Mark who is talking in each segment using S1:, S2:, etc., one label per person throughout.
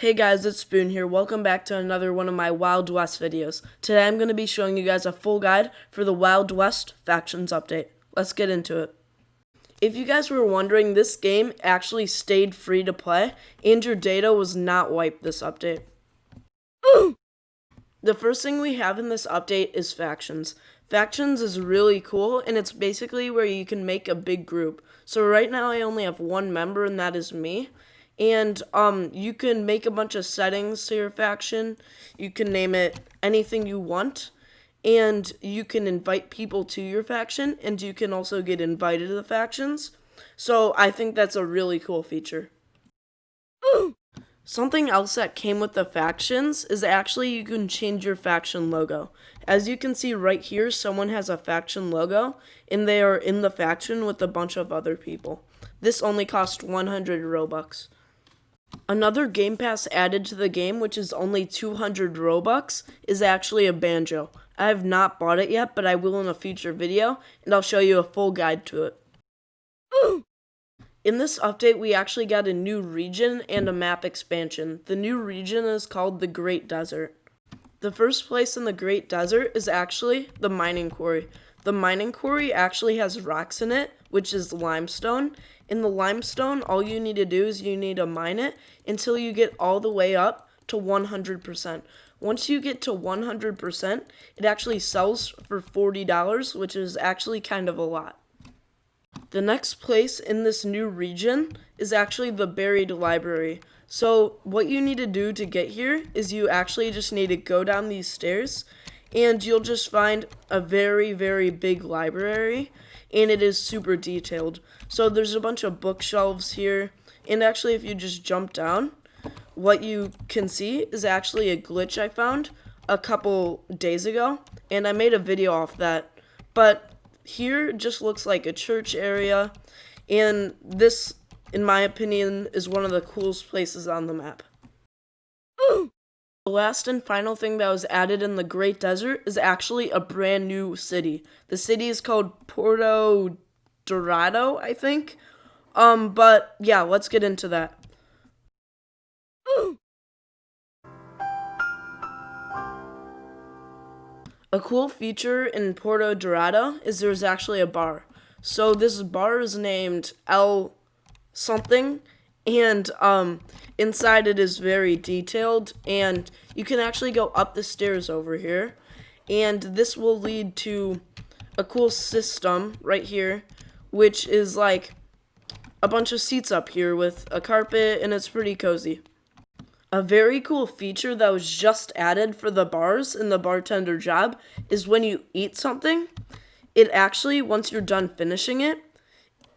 S1: Hey guys, it's Spoon here. Welcome back to another one of my Wild West videos. Today I'm going to be showing you guys a full guide for the Wild West Factions update. Let's get into it. If you guys were wondering, this game actually stayed free to play and your data was not wiped this update. The first thing we have in this update is Factions. Factions is really cool and it's basically where you can make a big group. So right now I only have one member and that is me. And you can make a bunch of settings to your faction. You can name it anything you want. And you can invite people to your faction. And you can also get invited to the factions. So I think that's a really cool feature. Something else that came with the factions is actually you can change your faction logo. As you can see right here, someone has a faction logo. And they are in the faction with a bunch of other people. This only costs 100 Robux. Another Game Pass added to the game, which is only 200 Robux, is actually a banjo. I have not bought it yet, but I will in a future video, and I'll show you a full guide to it. In this update, we actually got a new region and a map expansion. The new region is called the Great Desert. The first place in the Great Desert is actually the mining quarry. The mining quarry actually has rocks in it, which is limestone. In the limestone, all you need to do is you need to mine it until you get all the way up to 100%. Once you get to 100%, it actually sells for $40, which is actually kind of a lot. The next place in this new region is actually the buried library. So what you need to do to get here is you actually just need to go down these stairs and you'll just find a very, very big library, and it is super detailed. So there's a bunch of bookshelves here, and actually if you just jump down, what you can see is actually a glitch I found a couple days ago, and I made a video off that. But here just looks like a church area, and this, in my opinion, is one of the coolest places on the map. The last and final thing that was added in the Great Desert is actually a brand new city. The city is called Puerto Dorado, I think. But yeah, let's get into that. A cool feature in Puerto Dorado is there's actually a bar. So this bar is named El something, and inside it is very detailed, and you can actually go up the stairs over here, and this will lead to a cool system right here, which is like a bunch of seats up here with a carpet, and it's pretty cozy. A very cool feature that was just added for the bars in the bartender job is when you eat something, it actually, once you're done finishing it,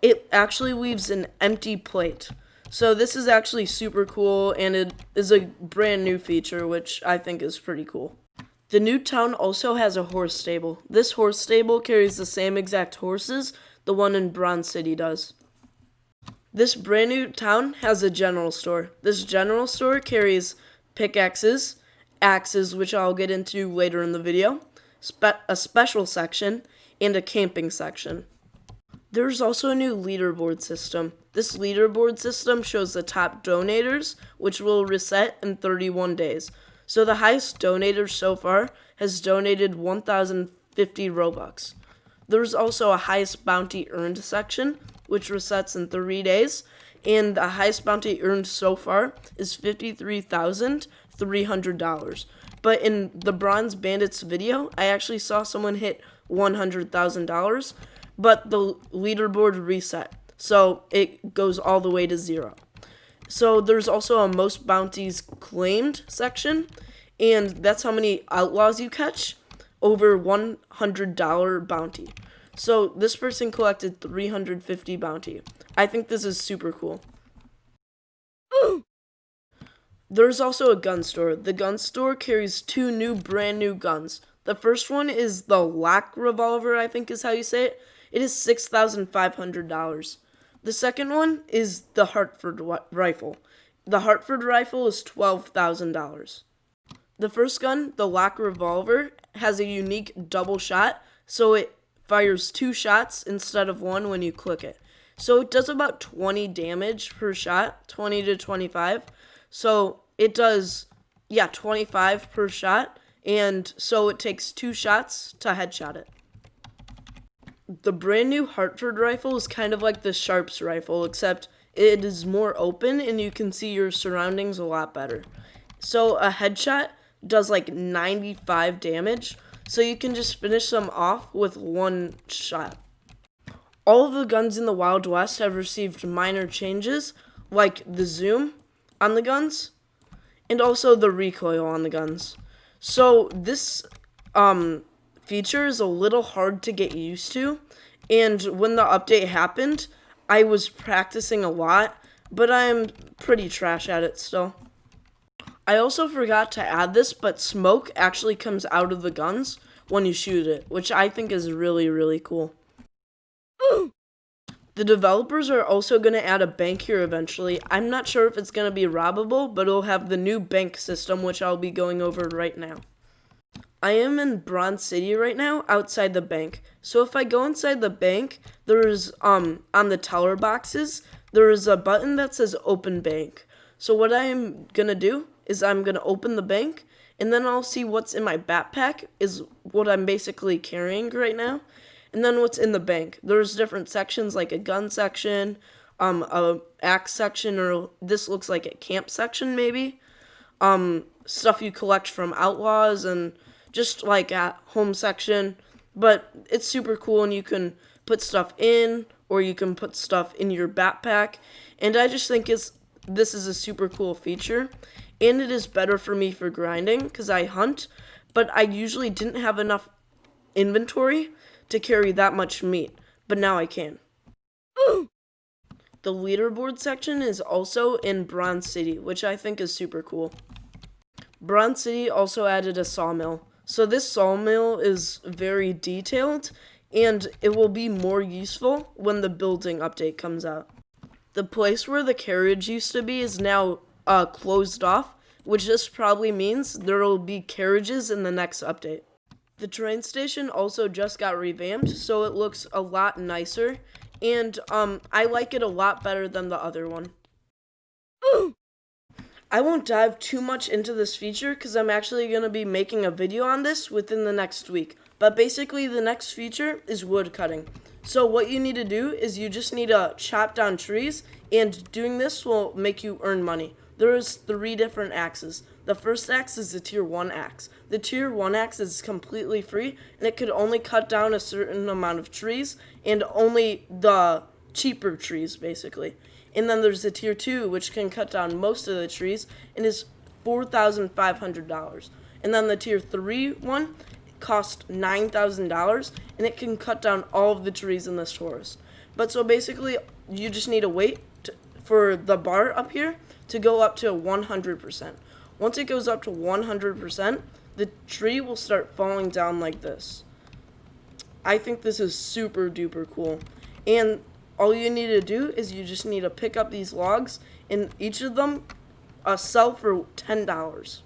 S1: it actually leaves an empty plate. So this is actually super cool, and it is a brand new feature, which I think is pretty cool. The new town also has a horse stable. This horse stable carries the same exact horses the one in Bronze City does. This brand new town has a general store. This general store carries pickaxes, axes, which I'll get into later in the video, a special section, and a camping section. There's also a new leaderboard system. This leaderboard system shows the top donators, which will reset in 31 days. So the highest donator so far has donated 1,050 Robux. There's also a highest bounty earned section, which resets in 3 days, and the highest bounty earned so far is $53,300. But in the Bronze Bandits video, I actually saw someone hit $100,000, but the leaderboard reset, so it goes all the way to 0. So there's also a most bounties claimed section, and that's how many outlaws you catch over $100 bounty. So this person collected 350 bounty. I think this is super cool. There's also a gun store. The gun store carries 2 brand new guns. The first one is the Lock Revolver, I think is how you say it. It is $6,500. The second one is the Hartford rifle. The Hartford rifle is $12,000. The first gun, the Lock Revolver, has a unique double shot, so it fires 2 shots instead of 1 when you click it. So it does about 20 damage per shot, 20 to 25. So it does, yeah, 25 per shot, and so it takes 2 shots to headshot it. The brand new Hartford rifle is kind of like the Sharps rifle, except it is more open and you can see your surroundings a lot better. So a headshot does like 95 damage, so you can just finish them off with 1 shot. All of the guns in the Wild West have received minor changes, like the zoom on the guns, and also the recoil on the guns. So this feature is a little hard to get used to, and when the update happened, I was practicing a lot, but I'm pretty trash at it still. I also forgot to add this, but smoke actually comes out of the guns when you shoot it, which I think is really, really cool. The developers are also going to add a bank here eventually. I'm not sure if it's going to be robbable, but it'll have the new bank system, which I'll be going over right now. I am in Bronze City right now, outside the bank. So if I go inside the bank, there's, on the teller boxes, there is a button that says Open Bank. So what I'm going to do is I'm going to open the bank, and then I'll see what's in my backpack, is what I'm basically carrying right now. And then what's in the bank. There's different sections, like a gun section, a axe section, or this looks like a camp section maybe. Stuff you collect from outlaws, and just like at home section. But it's super cool, and you can put stuff in, or you can put stuff in your backpack. And I just think this is a super cool feature. And it is better for me for grinding, because I hunt, but I usually didn't have enough inventory to carry that much meat, but now I can. The leaderboard section is also in Bronze City, which I think is super cool. Bronze City also added a sawmill. So this sawmill is very detailed, and it will be more useful when the building update comes out. The place where the carriage used to be is now closed off, which just probably means there will be carriages in the next update. The train station also just got revamped, so it looks a lot nicer, and I like it a lot better than the other one. I won't dive too much into this feature because I'm actually going to be making a video on this within the next week. But basically, the next feature is woodcutting. So what you need to do is you just need to chop down trees, and doing this will make you earn money. There is 3 different axes. The first axe is the tier 1 axe. The tier 1 axe is completely free, and it could only cut down a certain amount of trees, and only the cheaper trees, basically. And then there's the tier 2, which can cut down most of the trees, and is $4,500. And then the tier 3 one costs $9,000, and it can cut down all of the trees in this forest. But so basically, you just need to wait for the bar up here to go up to 100%. Once it goes up to 100%, the tree will start falling down like this. I think this is super duper cool. And all you need to do is you just need to pick up these logs, and each of them sell for $10.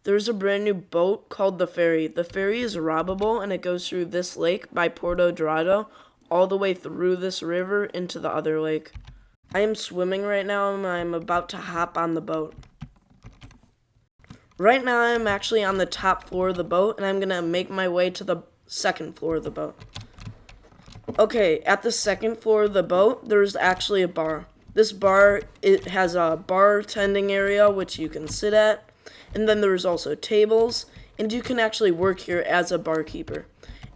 S1: There's a brand new boat called the Ferry. The Ferry is robbable, and it goes through this lake by Puerto Dorado, all the way through this river into the other lake. I am swimming right now, and I'm about to hop on the boat. Right now, I'm actually on the top floor of the boat, and I'm going to make my way to the second floor of the boat. Okay, at the second floor of the boat, there's actually a bar. This bar, it has a bartending area, which you can sit at, and then there's also tables, and you can actually work here as a barkeeper.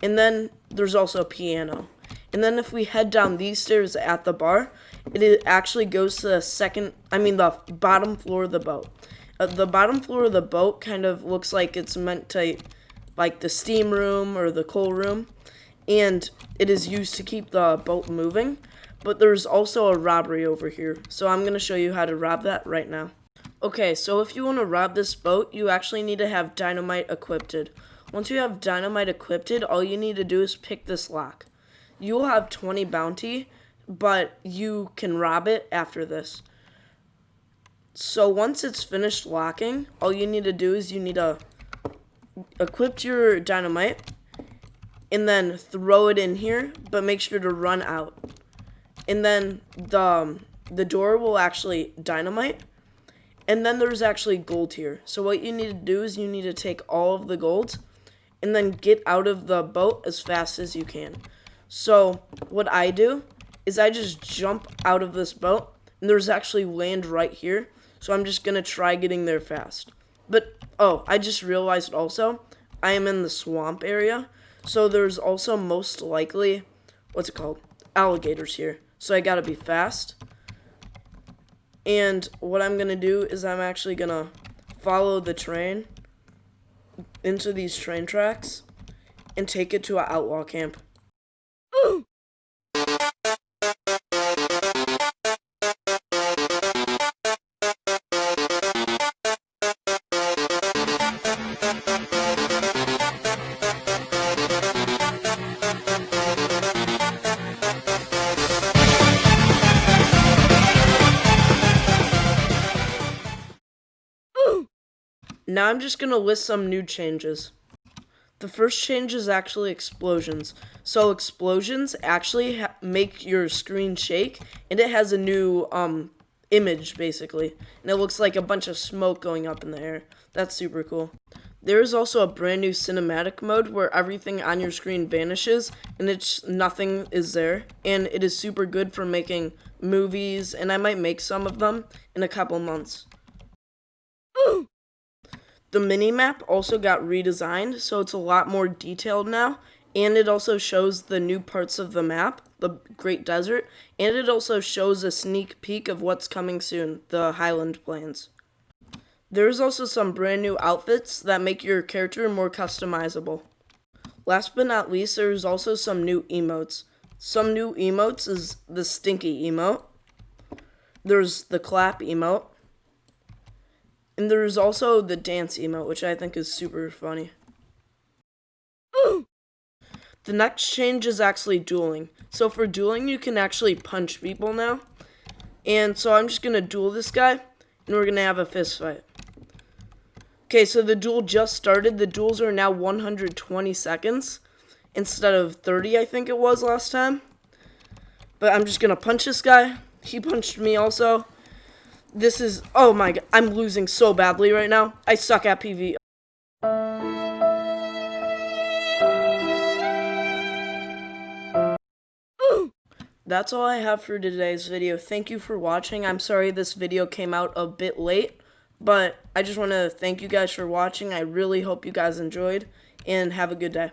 S1: And then there's also a piano. And then if we head down these stairs at the bar, it actually goes to the bottom floor of the boat. The bottom floor of the boat kind of looks like it's meant to, like the steam room or the coal room, and it is used to keep the boat moving. But there's also a robbery over here, so I'm going to show you how to rob that right now. Okay, so if you want to rob this boat, you actually need to have dynamite equipped. Once you have dynamite equipped, all you need to do is pick this lock. You will have 20 bounty, but you can rob it after this. So once it's finished locking, all you need to do is you need to equip your dynamite and then throw it in here, but make sure to run out. And then the door will actually dynamite, And then there's actually gold here. So what you need to do is you need to take all of the gold and then get out of the boat as fast as you can. So what I do is I just jump out of this boat, and there's actually land right here. So I'm just going to try getting there fast. But, oh, I just realized also, I am in the swamp area. So there's also most likely, what's it called? Alligators here. So I got to be fast. And what I'm going to do is I'm actually going to follow the train into these train tracks and take it to an outlaw camp. Ooh. Now I'm just going to list some new changes. The first change is actually explosions. So explosions actually make your screen shake, and it has a new image basically, and it looks like a bunch of smoke going up in the air. That's super cool. There is also a brand new cinematic mode where everything on your screen vanishes and nothing is there, and it is super good for making movies, and I might make some of them in a couple months. Ooh. The mini-map also got redesigned, so it's a lot more detailed now, and it also shows the new parts of the map, the Great Desert, and it also shows a sneak peek of what's coming soon, the Highland Plains. There's also some brand new outfits that make your character more customizable. Last but not least, there's also some new emotes. Some new emotes is the stinky emote. There's the clap emote. And there's also the dance emote, which I think is super funny. Ooh. The next change is actually dueling. So for dueling, you can actually punch people now. And so I'm just going to duel this guy, and we're going to have a fist fight. Okay, so the duel just started. The duels are now 120 seconds instead of 30, I think it was last time. But I'm just going to punch this guy. He punched me also. This is, oh my god, I'm losing so badly right now. I suck at PV. That's all I have for today's video. Thank you for watching. I'm sorry this video came out a bit late, but I just want to thank you guys for watching. I really hope you guys enjoyed, and have a good day.